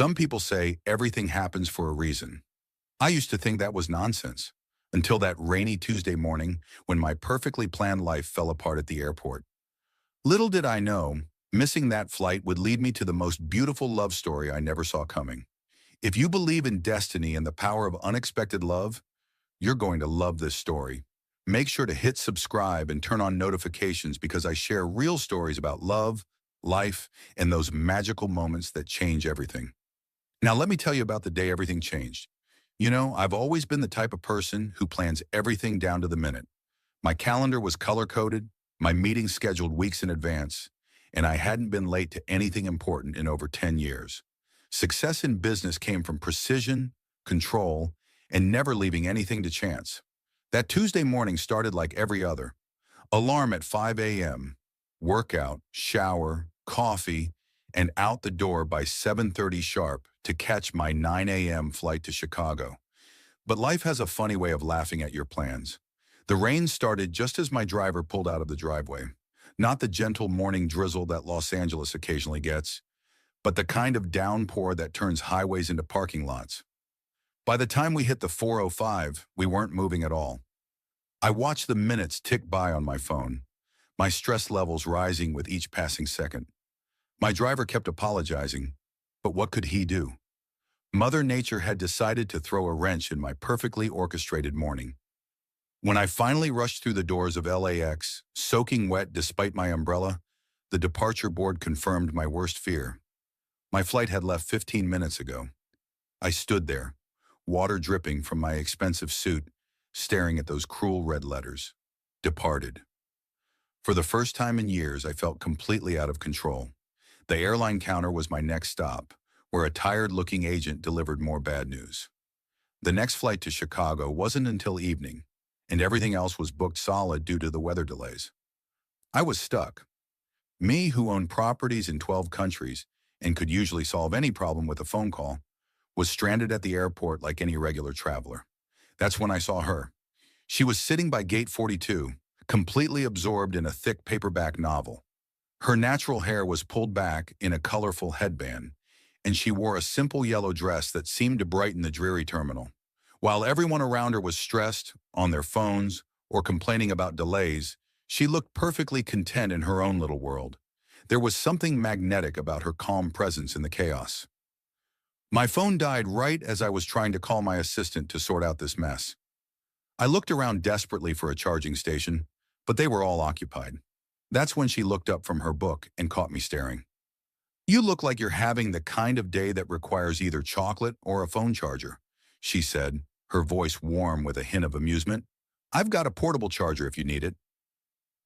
Some people say everything happens for a reason. I used to think that was nonsense until that rainy Tuesday morning when my perfectly planned life fell apart at the airport. Little did I know, missing that flight would lead me to the most beautiful love story I never saw coming. If you believe in destiny and the power of unexpected love, you're going to love this story. Make sure to hit subscribe and turn on notifications because I share real stories about love, life, and those magical moments that change everything. Now, let me tell you about the day everything changed. I've always been the type of person who plans everything down to the minute. My calendar was color-coded, my meetings scheduled weeks in advance, and I hadn't been late to anything important in over 10 years. Success in business came from precision, control, and never leaving anything to chance. That Tuesday morning started like every other. Alarm at 5 a.m., workout, shower, coffee, and out the door by 7:30 sharp to catch my 9 a.m. flight to Chicago. But life has a funny way of laughing at your plans. The rain started just as my driver pulled out of the driveway. Not the gentle morning drizzle that Los Angeles occasionally gets, but the kind of downpour that turns highways into parking lots. By the time we hit the 405, we weren't moving at all. I watched the minutes tick by on my phone, my stress levels rising with each passing second. My driver kept apologizing, but what could he do? Mother Nature had decided to throw a wrench in my perfectly orchestrated morning. When I finally rushed through the doors of LAX, soaking wet despite my umbrella, the departure board confirmed my worst fear. My flight had left 15 minutes ago. I stood there, water dripping from my expensive suit, staring at those cruel red letters. Departed. For the first time in years, I felt completely out of control. The airline counter was my next stop, where a tired-looking agent delivered more bad news. The next flight to Chicago wasn't until evening, and everything else was booked solid due to the weather delays. I was stuck. Me, who owned properties in 12 countries and could usually solve any problem with a phone call, was stranded at the airport like any regular traveler. That's when I saw her. She was sitting by gate 42, completely absorbed in a thick paperback novel. Her natural hair was pulled back in a colorful headband, and she wore a simple yellow dress that seemed to brighten the dreary terminal. While everyone around her was stressed, on their phones, or complaining about delays, she looked perfectly content in her own little world. There was something magnetic about her calm presence in the chaos. My phone died right as I was trying to call my assistant to sort out this mess. I looked around desperately for a charging station, but they were all occupied. That's when she looked up from her book and caught me staring. "You look like you're having the kind of day that requires either chocolate or a phone charger," she said, her voice warm with a hint of amusement. "I've got a portable charger if you need it."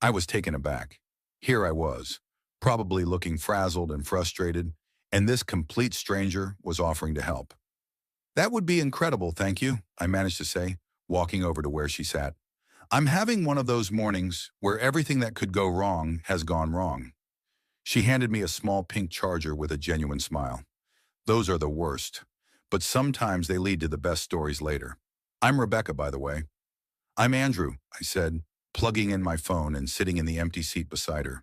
I was taken aback. Here I was, probably looking frazzled and frustrated, and this complete stranger was offering to help. "That would be incredible, thank you," I managed to say, walking over to where she sat. "I'm having one of those mornings where everything that could go wrong has gone wrong." She handed me a small pink charger with a genuine smile. "Those are the worst, but sometimes they lead to the best stories later. I'm Rebecca, by the way." "I'm Andrew," I said, plugging in my phone and sitting in the empty seat beside her.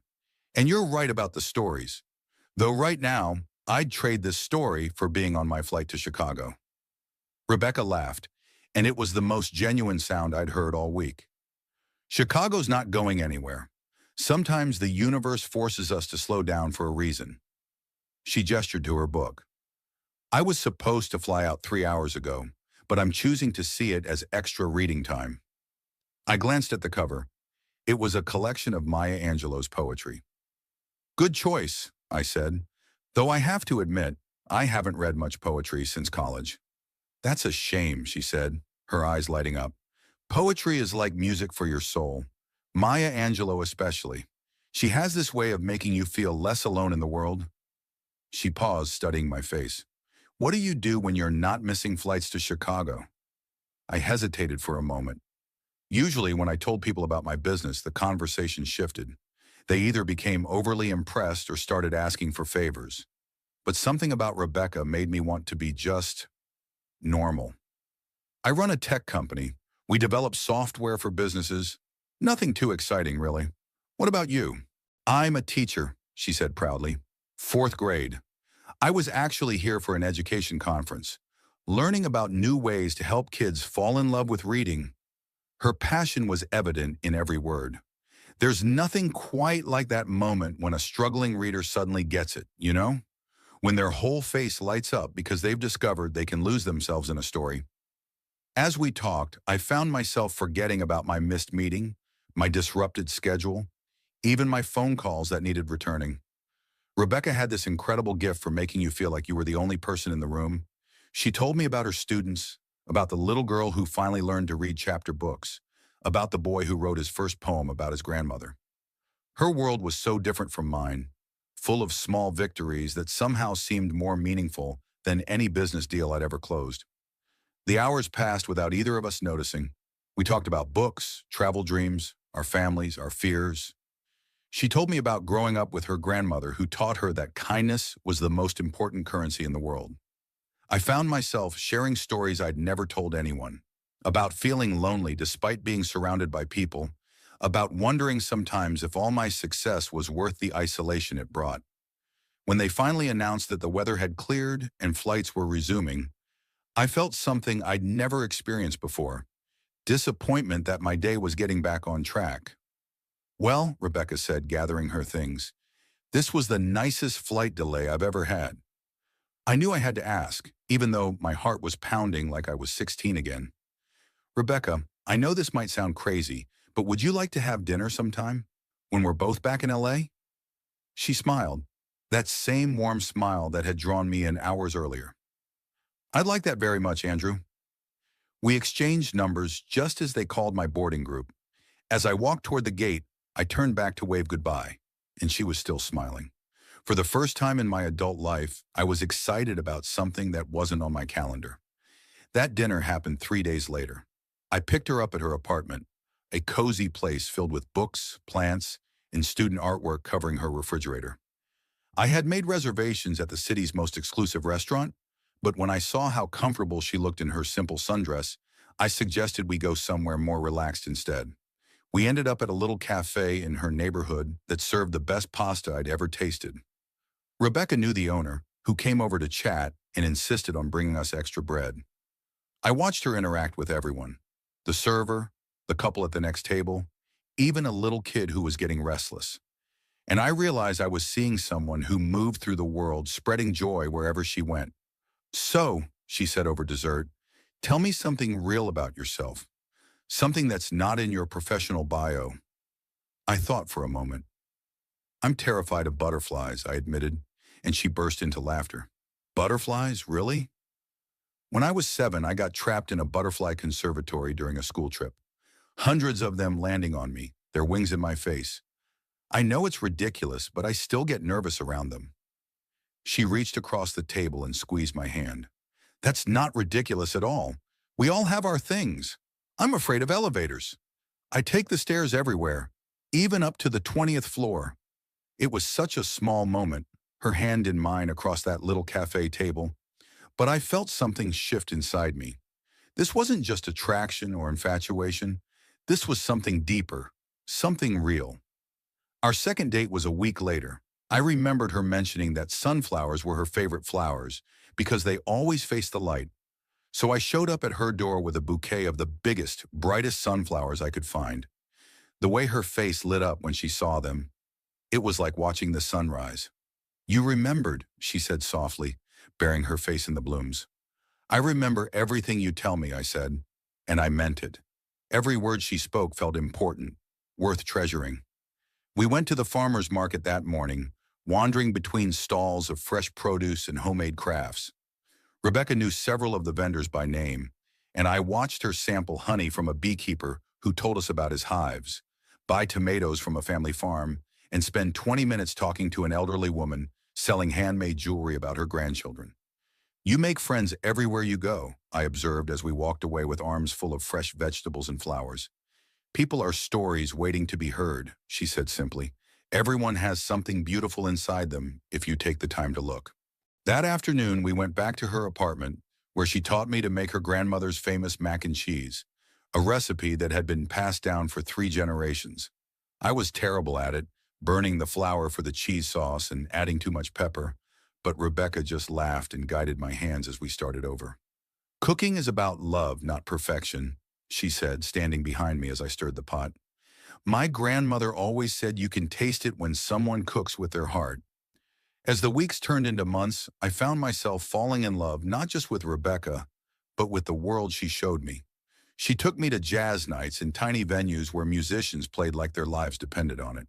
"And you're right about the stories. Though right now, I'd trade this story for being on my flight to Chicago." Rebecca laughed, and it was the most genuine sound I'd heard all week. "Chicago's not going anywhere. Sometimes the universe forces us to slow down for a reason." She gestured to her book. "I was supposed to fly out 3 hours ago, but I'm choosing to see it as extra reading time." I glanced at the cover. It was a collection of Maya Angelou's poetry. "Good choice," I said, though I have to admit, I haven't read much poetry since college. "That's a shame," she said, her eyes lighting up. "Poetry is like music for your soul. Maya Angelou especially. She has this way of making you feel less alone in the world." She paused, studying my face. "What do you do when you're not missing flights to Chicago?" I hesitated for a moment. Usually when I told people about my business, the conversation shifted. They either became overly impressed or started asking for favors. But something about Rebecca made me want to be just normal. "I run a tech company. We develop software for businesses. Nothing too exciting, really. What about you?" "I'm a teacher," she said proudly. "4th grade. I was actually here for an education conference, learning about new ways to help kids fall in love with reading. Her passion was evident in every word. There's nothing quite like that moment when a struggling reader suddenly gets it, you know? When their whole face lights up because they've discovered they can lose themselves in a story. As we talked, I found myself forgetting about my missed meeting, my disrupted schedule, even my phone calls that needed returning. Rebecca had this incredible gift for making you feel like you were the only person in the room. She told me about her students, about the little girl who finally learned to read chapter books, about the boy who wrote his first poem about his grandmother. Her world was so different from mine, full of small victories that somehow seemed more meaningful than any business deal I'd ever closed. The hours passed without either of us noticing. We talked about books, travel dreams, our families, our fears. She told me about growing up with her grandmother who taught her that kindness was the most important currency in the world. I found myself sharing stories I'd never told anyone, about feeling lonely despite being surrounded by people, about wondering sometimes if all my success was worth the isolation it brought. When they finally announced that the weather had cleared and flights were resuming, I felt something I'd never experienced before, disappointment that my day was getting back on track. Well, Rebecca said, gathering her things, this was the nicest flight delay I've ever had. I knew I had to ask, even though my heart was pounding like I was 16 again. Rebecca, I know this might sound crazy, but would you like to have dinner sometime? When we're both back in LA? She smiled, that same warm smile that had drawn me in hours earlier. I'd like that very much, Andrew. We exchanged numbers just as they called my boarding group. As I walked toward the gate, I turned back to wave goodbye, and she was still smiling. For the first time in my adult life, I was excited about something that wasn't on my calendar. That dinner happened 3 days later. I picked her up at her apartment, a cozy place filled with books, plants, and student artwork covering her refrigerator. I had made reservations at the city's most exclusive restaurant, but when I saw how comfortable she looked in her simple sundress, I suggested we go somewhere more relaxed instead. We ended up at a little cafe in her neighborhood that served the best pasta I'd ever tasted. Rebecca knew the owner, who came over to chat and insisted on bringing us extra bread. I watched her interact with everyone, the server, the couple at the next table, even a little kid who was getting restless. And I realized I was seeing someone who moved through the world, spreading joy wherever she went. So, she said over dessert, tell me something real about yourself, something that's not in your professional bio. I thought for a moment. I'm terrified of butterflies, I admitted, and she burst into laughter. Butterflies, really? When I was 7, I got trapped in a butterfly conservatory during a school trip. Hundreds of them landing on me, their wings in my face. I know it's ridiculous, but I still get nervous around them. She reached across the table and squeezed my hand. That's not ridiculous at all. We all have our things. I'm afraid of elevators. I take the stairs everywhere, even up to the 20th floor. It was such a small moment, her hand in mine across that little cafe table, but I felt something shift inside me. This wasn't just attraction or infatuation. This was something deeper, something real. Our second date was a week later. I remembered her mentioning that sunflowers were her favorite flowers because they always face the light. So I showed up at her door with a bouquet of the biggest, brightest sunflowers I could find. The way her face lit up when she saw them, it was like watching the sunrise. You remembered, she said softly, burying her face in the blooms. I remember everything you tell me, I said, and I meant it. Every word she spoke felt important, worth treasuring. We went to the farmer's market that morning, wandering between stalls of fresh produce and homemade crafts. Rebecca knew several of the vendors by name, and I watched her sample honey from a beekeeper who told us about his hives, buy tomatoes from a family farm, and spend 20 minutes talking to an elderly woman selling handmade jewelry about her grandchildren. You make friends everywhere you go, I observed as we walked away with arms full of fresh vegetables and flowers. People are stories waiting to be heard, she said simply. Everyone has something beautiful inside them if you take the time to look. That afternoon, we went back to her apartment, where she taught me to make her grandmother's famous mac and cheese, a recipe that had been passed down for 3 generations. I was terrible at it, burning the flour for the cheese sauce and adding too much pepper, But Rebecca just laughed and guided my hands as we started over. Cooking is about love, not perfection, she said, standing behind me as I stirred the pot. My grandmother always said you can taste it when someone cooks with their heart. As the weeks turned into months, I found myself falling in love not just with Rebecca, but with the world she showed me. She took me to jazz nights in tiny venues where musicians played like their lives depended on it.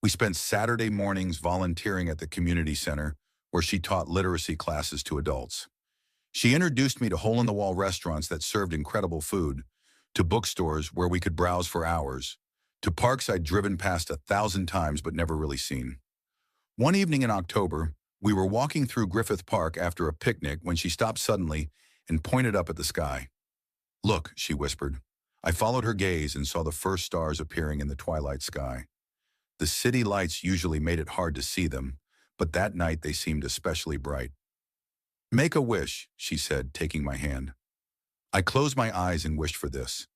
We spent Saturday mornings volunteering at the community center where she taught literacy classes to adults. She introduced me to hole-in-the-wall restaurants that served incredible food, to bookstores where we could browse for hours, to parks I'd driven past 1,000 times but never really seen. One evening in October, we were walking through Griffith Park after a picnic when she stopped suddenly and pointed up at the sky. Look, she whispered. I followed her gaze and saw the first stars appearing in the twilight sky. The city lights usually made it hard to see them, but that night they seemed especially bright. Make a wish, she said, taking my hand. I closed my eyes and wished for this.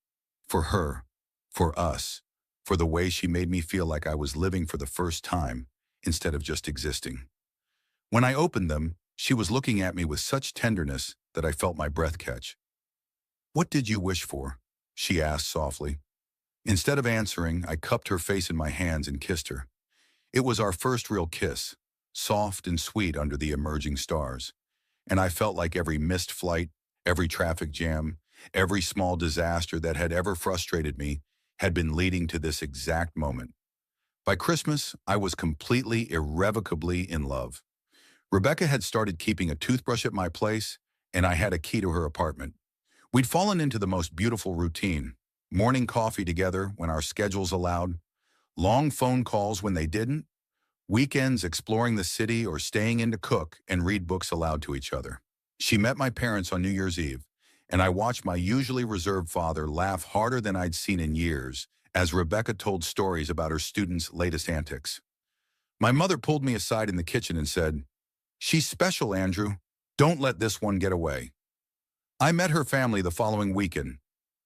For her, for us, for the way she made me feel like I was living for the first time instead of just existing. When I opened them, she was looking at me with such tenderness that I felt my breath catch. What did you wish for? She asked softly. Instead of answering, I cupped her face in my hands and kissed her. It was our first real kiss, soft and sweet under the emerging stars. And I felt like every missed flight, every traffic jam, every small disaster that had ever frustrated me had been leading to this exact moment. By Christmas, I was completely, irrevocably in love. Rebecca had started keeping a toothbrush at my place, and I had a key to her apartment. We'd fallen into the most beautiful routine, morning coffee together when our schedules allowed, long phone calls when they didn't, weekends exploring the city or staying in to cook and read books aloud to each other. She met my parents on New Year's Eve, and I watched my usually reserved father laugh harder than I'd seen in years as Rebecca told stories about her students' latest antics. My mother pulled me aside in the kitchen and said, "She's special, Andrew. Don't let this one get away." I met her family the following weekend.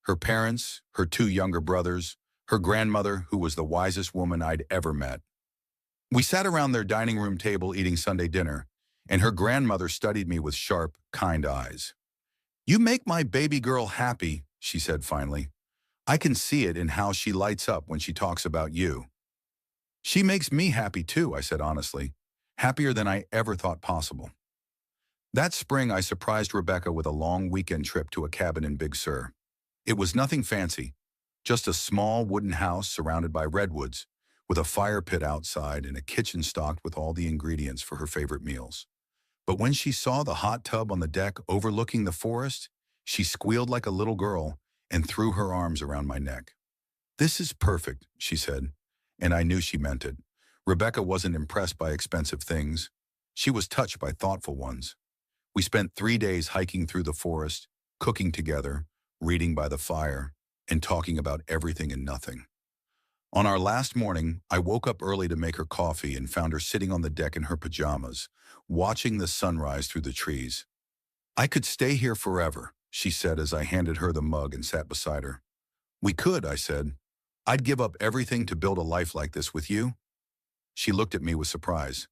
Her parents, her two younger brothers, her grandmother, who was the wisest woman I'd ever met. We sat around their dining room table eating Sunday dinner, and her grandmother studied me with sharp, kind eyes. "You make my baby girl happy," she said finally. "I can see it in how she lights up when she talks about you." "She makes me happy too," I said honestly, happier than I ever thought possible. That spring, I surprised Rebecca with a long weekend trip to a cabin in Big Sur. It was nothing fancy, just a small wooden house surrounded by redwoods, with a fire pit outside and a kitchen stocked with all the ingredients for her favorite meals. But when she saw the hot tub on the deck overlooking the forest, she squealed like a little girl and threw her arms around my neck. "This is perfect," she said, and I knew she meant it. Rebecca wasn't impressed by expensive things. She was touched by thoughtful ones. We spent 3 days hiking through the forest, cooking together, reading by the fire, and talking about everything and nothing. On our last morning, I woke up early to make her coffee and found her sitting on the deck in her pajamas, watching the sunrise through the trees. "I could stay here forever," she said as I handed her the mug and sat beside her. "We could," I said. "I'd give up everything to build a life like this with you." She looked at me with surprise.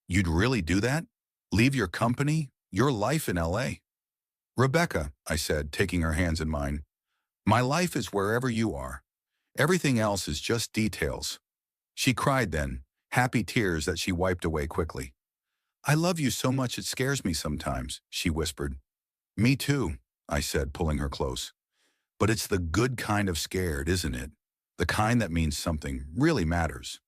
"You'd really do that? Leave your company, your life in LA?" "Rebecca," I said, taking her hands in mine, "my life is wherever you are. Everything else is just details." She cried then, happy tears that she wiped away quickly. "I love you so much it scares me sometimes," she whispered. "Me too," I said, pulling her close. "But it's the good kind of scared, isn't it? The kind that means something really matters."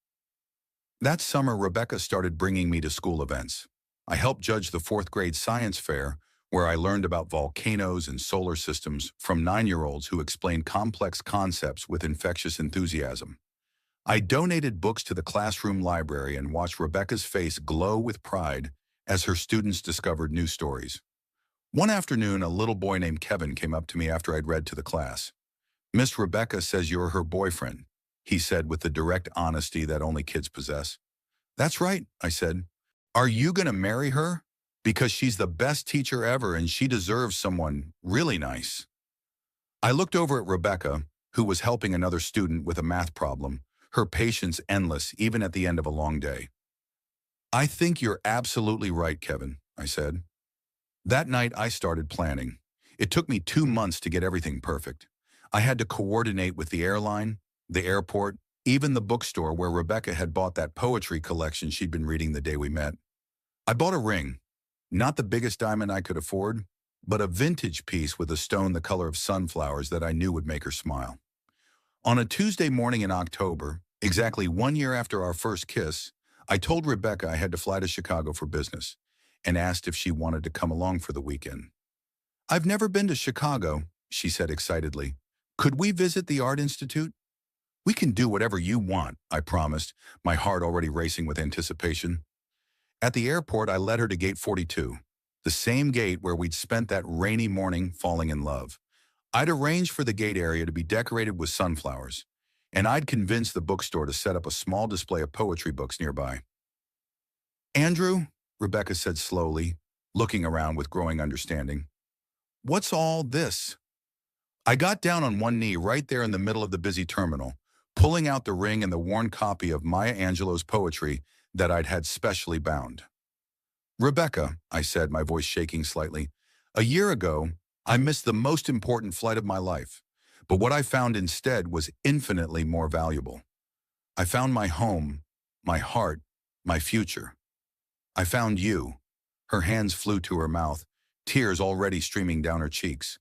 That summer, Rebecca started bringing me to school events. I helped judge the 4th grade science fair, where I learned about volcanoes and solar systems from 9-year-olds who explained complex concepts with infectious enthusiasm. I donated books to the classroom library and watched Rebecca's face glow with pride as her students discovered new stories. One afternoon, a little boy named Kevin came up to me after I'd read to the class. "Miss Rebecca says you're her boyfriend," he said with the direct honesty that only kids possess. "That's right," I said. "Are you going to marry her? Because she's the best teacher ever and she deserves someone really nice." I looked over at Rebecca, who was helping another student with a math problem, her patience endless even at the end of a long day. I think you're absolutely right, Kevin, I said. That night, I started planning. It took me 2 months to get everything perfect. I had to coordinate with the airline, the airport, even the bookstore where Rebecca had bought that poetry collection she'd been reading the day we met. I bought a ring, not the biggest diamond I could afford, but a vintage piece with a stone the color of sunflowers that I knew would make her smile. On a Tuesday morning in October, exactly 1 year after our first kiss, I told Rebecca I had to fly to Chicago for business and asked if she wanted to come along for the weekend. "I've never been to Chicago," she said excitedly. "Could we visit the Art Institute?" "We can do whatever you want," I promised, my heart already racing with anticipation. At the airport, I led her to Gate 42, the same gate where we'd spent that rainy morning falling in love. I'd arranged for the gate area to be decorated with sunflowers, and I'd convinced the bookstore to set up a small display of poetry books nearby. "Andrew," Rebecca said slowly, looking around with growing understanding, "what's all this?" I got down on one knee right there in the middle of the busy terminal, pulling out the ring and the worn copy of Maya Angelou's poetry that I'd had specially bound. "Rebecca," I said, my voice shaking slightly, "a year ago, I missed the most important flight of my life, but what I found instead was infinitely more valuable. I found my home, my heart, my future. I found you." Her hands flew to her mouth, tears already streaming down her cheeks.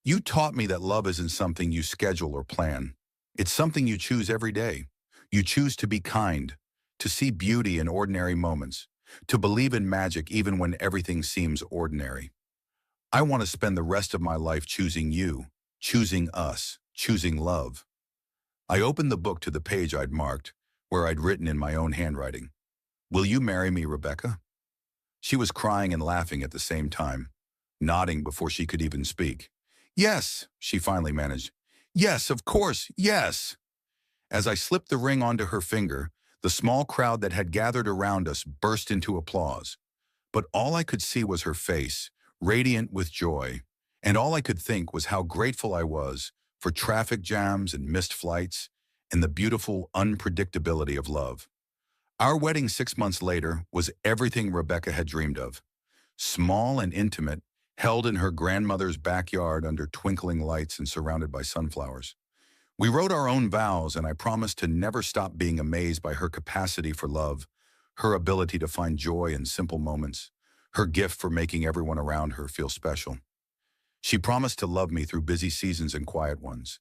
"You taught me that love isn't something you schedule or plan. It's something you choose every day. You choose to be kind, to see beauty in ordinary moments, to believe in magic even when everything seems ordinary. I want to spend the rest of my life choosing you, choosing us, choosing love." I opened the book to the page I'd marked, where I'd written in my own handwriting, "Will you marry me, Rebecca?" She was crying and laughing at the same time, nodding before she could even speak. "Yes," she finally managed. "Yes, of course, yes." As I slipped the ring onto her finger, the small crowd that had gathered around us burst into applause. But all I could see was her face, radiant with joy, and all I could think was how grateful I was for traffic jams and missed flights and the beautiful unpredictability of love. Our wedding 6 months later was everything Rebecca had dreamed of. Small and intimate, held in her grandmother's backyard under twinkling lights and surrounded by sunflowers. We wrote our own vows, and I promised to never stop being amazed by her capacity for love, her ability to find joy in simple moments, her gift for making everyone around her feel special. She promised to love me through busy seasons and quiet ones,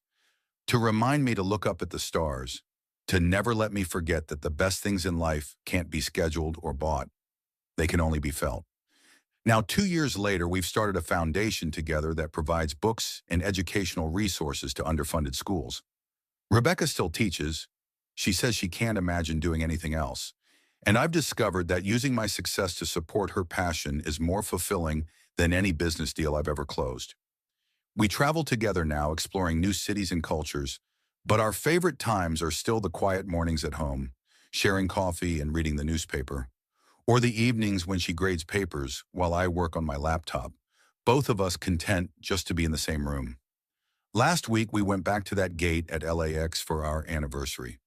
to remind me to look up at the stars, to never let me forget that the best things in life can't be scheduled or bought. They can only be felt. Now, 2 years later, we've started a foundation together that provides books and educational resources to underfunded schools. Rebecca still teaches. She says she can't imagine doing anything else. And I've discovered that using my success to support her passion is more fulfilling than any business deal I've ever closed. We travel together now, exploring new cities and cultures, but our favorite times are still the quiet mornings at home, sharing coffee and reading the newspaper, or the evenings when she grades papers while I work on my laptop, both of us content just to be in the same room. Last week, we went back to that gate at LAX for our anniversary.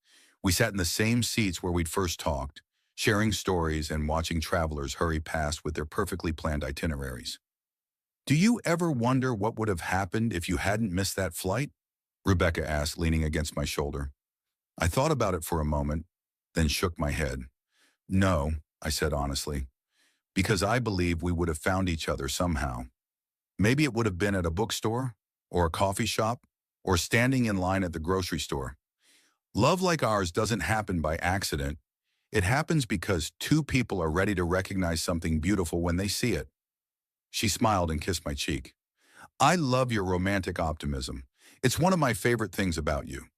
We sat in the same seats where we'd first talked, sharing stories and watching travelers hurry past with their perfectly planned itineraries. "Do you ever wonder what would have happened if you hadn't missed that flight?" Rebecca asked, leaning against my shoulder. I thought about it for a moment, then shook my head. "No," I said honestly, "because I believe we would have found each other somehow. Maybe it would have been at a bookstore, or a coffee shop, or standing in line at the grocery store. Love like ours doesn't happen by accident. It happens because two people are ready to recognize something beautiful when they see it." She smiled and kissed my cheek. "I love your romantic optimism. It's one of my favorite things about you."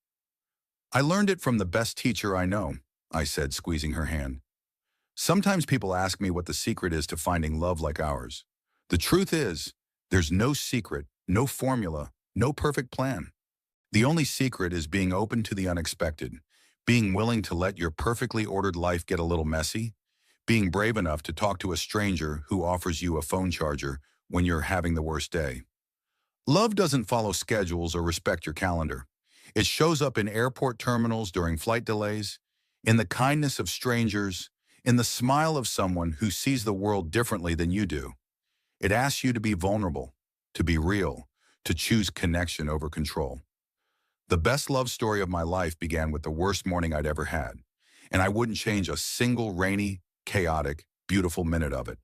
"I learned it from the best teacher I know," I said, squeezing her hand. "Sometimes people ask me what the secret is to finding love like ours. The truth is, there's no secret, no formula, no perfect plan. The only secret is being open to the unexpected, being willing to let your perfectly ordered life get a little messy, being brave enough to talk to a stranger who offers you a phone charger when you're having the worst day. Love doesn't follow schedules or respect your calendar. It shows up in airport terminals during flight delays, in the kindness of strangers, in the smile of someone who sees the world differently than you do. It asks you to be vulnerable, to be real, to choose connection over control. The best love story of my life began with the worst morning I'd ever had, and I wouldn't change a single rainy, chaotic, beautiful minute of it.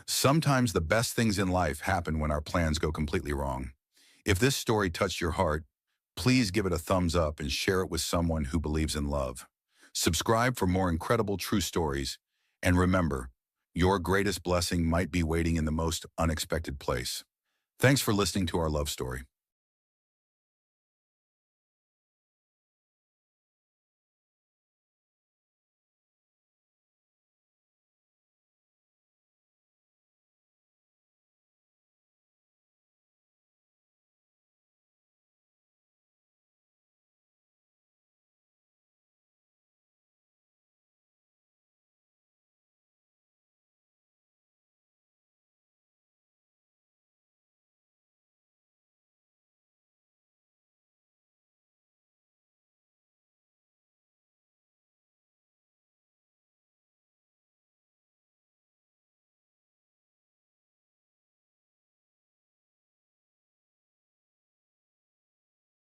Sometimes the best things in life happen when our plans go completely wrong. If this story touched your heart, please give it a thumbs up and share it with someone who believes in love. Subscribe for more incredible true stories, and remember, your greatest blessing might be waiting in the most unexpected place. Thanks for listening to our love story.